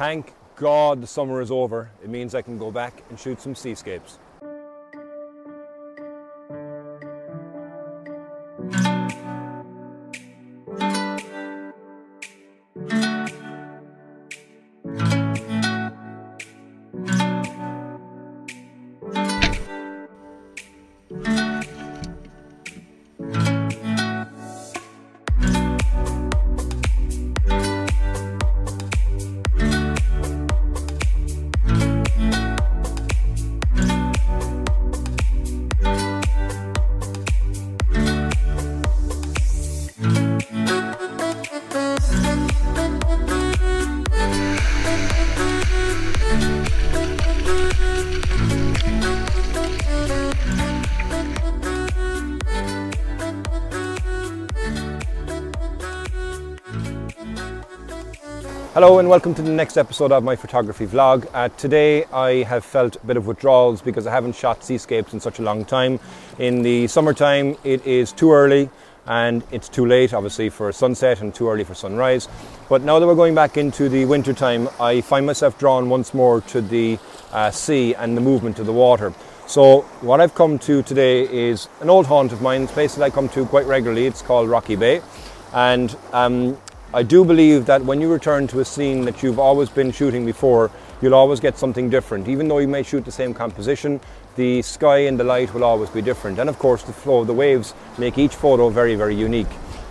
Thank God the summer is over. It means I can go back and shoot some seascapes. Hello and welcome to the next episode of my photography vlog. Today I have felt a bit of withdrawals because I haven't shot seascapes in such a long time. In the summertime it is too early and it's too late obviously for sunset and too early for sunrise. But now that we're going back into the winter time, I find myself drawn once more to the sea and the movement of the water. So what I've come to today is an old haunt of mine. It's a place that I come to quite regularly. It's called Rocky Bay, and I do believe that when you return to a scene that you've always been shooting before, you'll always get something different. Even though you may shoot the same composition, the sky and the light will always be different. And of course the flow of the waves make each photo very, very unique.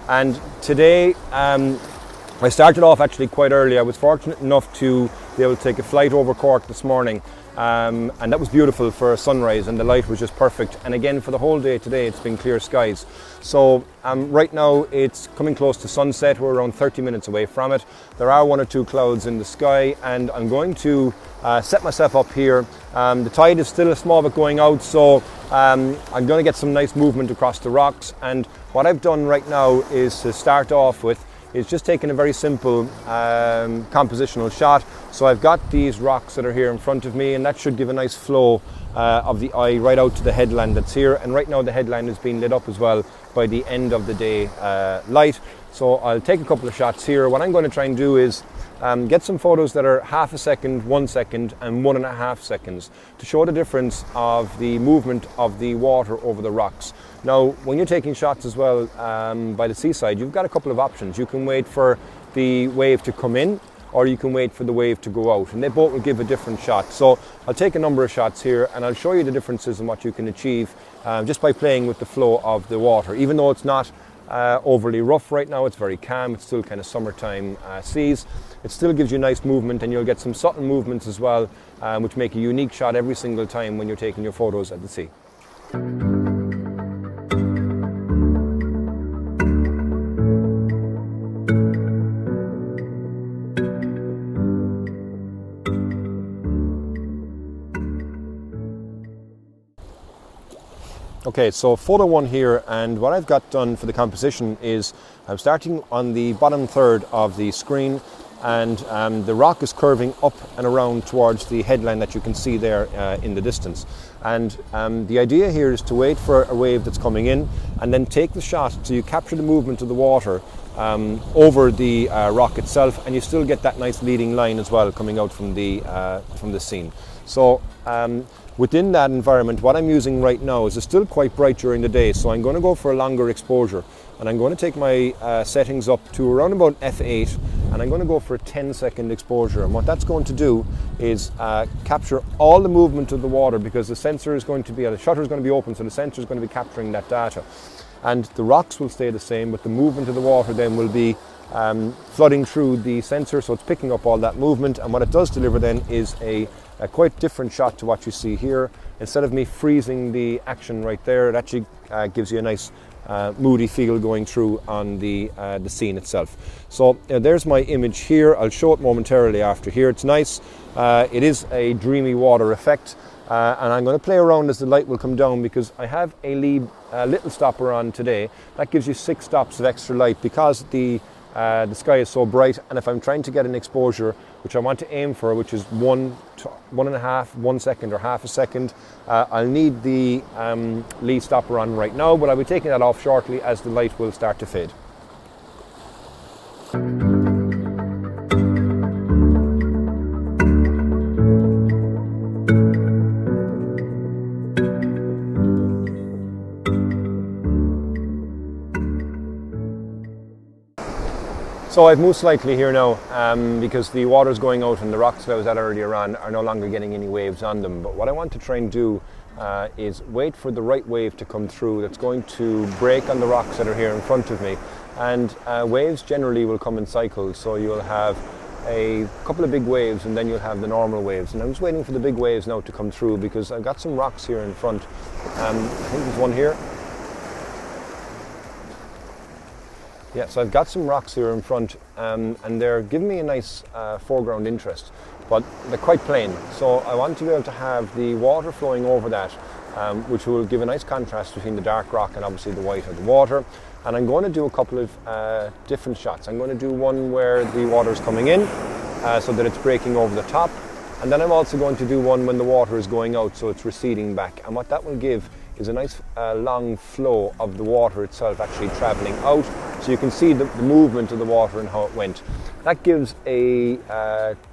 And today I started off actually quite early. I was fortunate enough to be able to take a flight over Cork this morning. And that was beautiful for a sunrise, and the light was just perfect. And again, for the whole day today, it's been clear skies. So right now it's coming close to sunset. We're around 30 minutes away from it. There are one or two clouds in the sky, and I'm going to set myself up here. The tide is still a small bit going out, so I'm going to get some nice movement across the rocks. And what I've done right now is to start off with is just taking a very simple compositional shot. So I've got these rocks that are here in front of me, and that should give a nice flow of the eye right out to the headland that's here. And right now the headland is being lit up as well by the end of the day light. So I'll take a couple of shots here. What I'm going to try and do is get some photos that are half a second, 1 second and 1.5 seconds to show the difference of the movement of the water over the rocks. Now when you're taking shots as well by the seaside, you've got a couple of options. You can wait for the wave to come in, or you can wait for the wave to go out, and they both will give a different shot. So I'll take a number of shots here and I'll show you the differences in what you can achieve just by playing with the flow of the water. Even though it's not overly rough right now, it's very calm, it's still kind of summertime seas. It still gives you nice movement, and you'll get some subtle movements as well, which make a unique shot every single time when you're taking your photos at the sea. Okay, so photo one here, and what I've got done for the composition is I'm starting on the bottom third of the screen, and the rock is curving up and around towards the headland that you can see there in the distance. And the idea here is to wait for a wave that's coming in and then take the shot so you capture the movement of the water over the rock itself, and you still get that nice leading line as well coming out from the scene. So within that environment, what I'm using right now is it's still quite bright during the day, so I'm going to go for a longer exposure, and I'm going to take my settings up to around about f8, and I'm going to go for a 10-second exposure. And what that's going to do is capture all the movement of the water, because the shutter is going to be open, so the sensor is going to be capturing that data. And the rocks will stay the same, but the movement of the water then will be flooding through the sensor, so it's picking up all that movement. And what it does deliver then is a quite different shot to what you see here. Instead of me freezing the action right there, it actually gives you a nice moody feel going through on the scene itself. So there's my image here. I'll show it momentarily after here. It's nice. It is a dreamy water effect. And I'm going to play around as the light will come down, because I have a little stopper on today. That gives you 6 stops of extra light because the sky is so bright. And if I'm trying to get an exposure which I want to aim for, which is 1 second or half a second, I'll need the lead stopper on right now, but I'll be taking that off shortly as the light will start to fade. So I've moved slightly here now because the water's going out and the rocks that I was at earlier on are no longer getting any waves on them. But what I want to try and do is wait for the right wave to come through that's going to break on the rocks that are here in front of me. And waves generally will come in cycles, so you'll have a couple of big waves and then you'll have the normal waves. And I'm just waiting for the big waves now to come through because I've got some rocks here in front. I think there's one here. Yeah, so I've got some rocks here in front and they're giving me a nice foreground interest, but they're quite plain. So I want to be able to have the water flowing over that, which will give a nice contrast between the dark rock and obviously the white of the water. And I'm going to do a couple of different shots. I'm going to do one where the water is coming in so that it's breaking over the top. And then I'm also going to do one when the water is going out, so it's receding back. And what that will give is a nice long flow of the water itself actually travelling out, so you can see the movement of the water and how it went. That gives a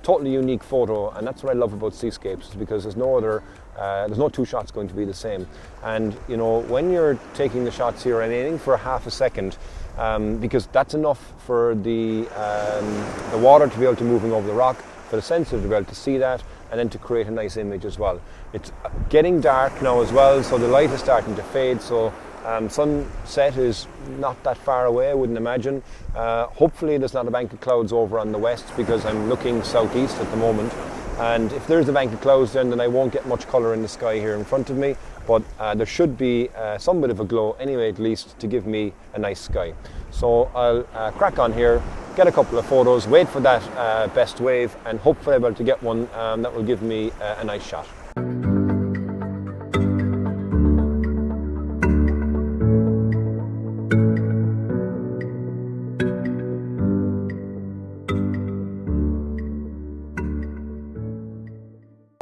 totally unique photo, and that's what I love about seascapes, is because there's no two shots going to be the same. And you know, when you're taking the shots here, I'm aiming for a half a second, because that's enough for the water to be able to moving over the rock, for the sensor to be able to see that, and then to create a nice image as well. It's getting dark now as well, so the light is starting to fade, so sunset is not that far away, I wouldn't imagine. Hopefully there's not a bank of clouds over on the west, because I'm looking southeast at the moment, and if there's a bank of clouds then I won't get much colour in the sky here in front of me, but there should be some bit of a glow anyway, at least, to give me a nice sky. So I'll crack on here, get a couple of photos, wait for that best wave, and hopefully I'll be able to get one that will give me a nice shot.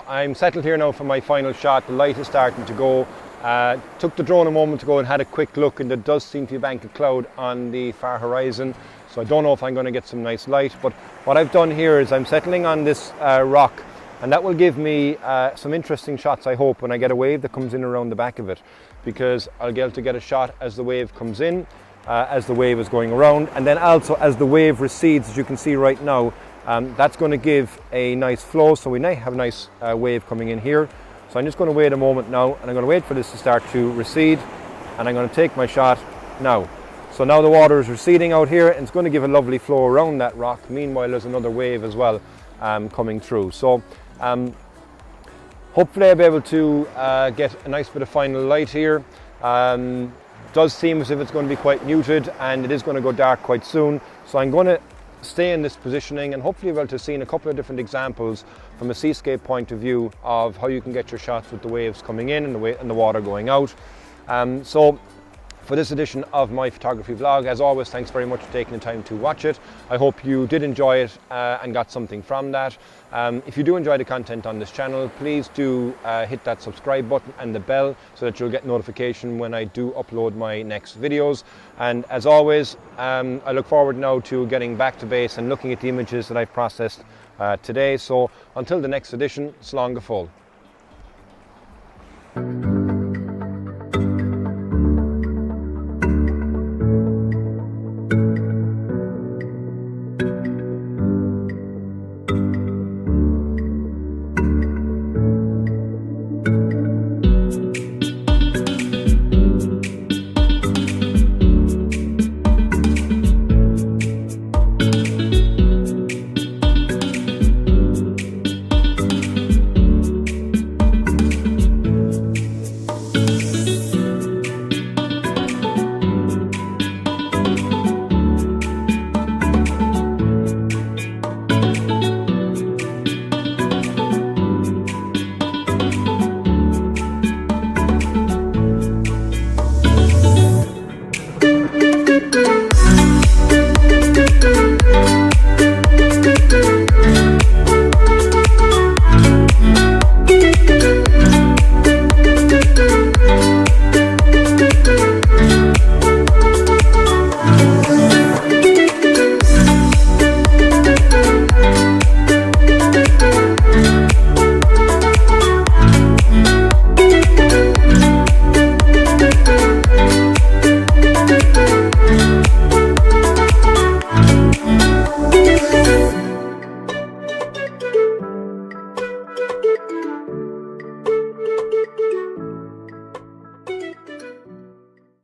I'm settled here now for my final shot. The light is starting to go. Took the drone a moment ago and had a quick look, and there does seem to be a bank of cloud on the far horizon. So I don't know if I'm going to get some nice light, but what I've done here is I'm settling on this rock, and that will give me some interesting shots, I hope, when I get a wave that comes in around the back of it, because I'll be able to get a shot as the wave comes in, as the wave is going around, and then also as the wave recedes, as you can see right now. That's going to give a nice flow, so we have a nice wave coming in here. So I'm just going to wait a moment now, and I'm going to wait for this to start to recede, and I'm going to take my shot now. So now the water is receding out here, and it's going to give a lovely flow around that rock. Meanwhile, there's another wave as well coming through. So hopefully I'll be able to get a nice bit of final light here. Does seem as if it's going to be quite muted, and it is going to go dark quite soon. So I'm going to stay in this positioning, and hopefully we'll to see a couple of different examples from a seascape point of view of how you can get your shots with the waves coming in and the water going out. So for this edition of my photography vlog, as always, thanks very much for taking the time to watch it. I hope you did enjoy it and got something from that. If you do enjoy the content on this channel, please do hit that subscribe button and the bell so that you'll get notification when I do upload my next videos. And as always, I look forward now to getting back to base and looking at the images that I've processed today. So until the next edition, slán go fóill.